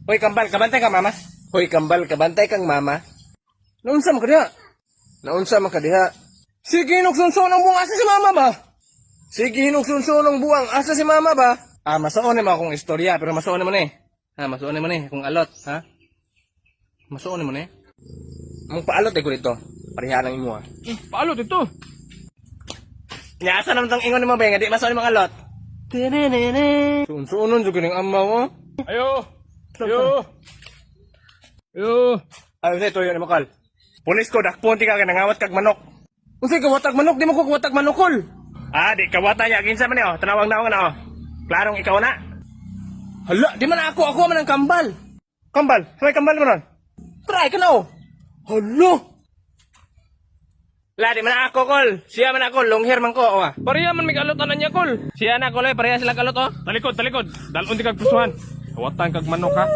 Hoy kambal, kabantay ka mama. Hoy kambal, kabantay kang mama. Naunsa man ka diha? Naunsa man ka diha? Sige hinugsunso ng buwang asa si mama ba? Sige hinugsunso ng buwang asa si mama ba? Masuon mo akong istorya pero masuon mo ni. Masuon mo ni kung alot, ha? Masuon mo ni. Ang paalot ko dito. Pareha lang imo ha. Paalot ito. Nyasa naman tong ingon mo ba nga di masuon mo alot. Sunsunon jud kining amaw oh. Ayo. Ayo. Ayo. Ay, ito yun, Makal. Pulis ko, dakpon ti ka nangawat kag manok. Unsay kawatag manok, di mo ko kawatag manokol. Di kawata niya, ginsa man niya, tanawang-nawang na, Klarong ikaw na. Hala, di man ako man ang kambal. Kambal? May kambal mo nun? Try ka na, Hala. La, di man ako, Kol. Siya man ako, long hair man ko, Pareha man may kalotanan niya, Kol. Siya na, Kol, pareha sila kalot, Talikod. Dalon di kag pusuhan. Hawatan kag manok, ha.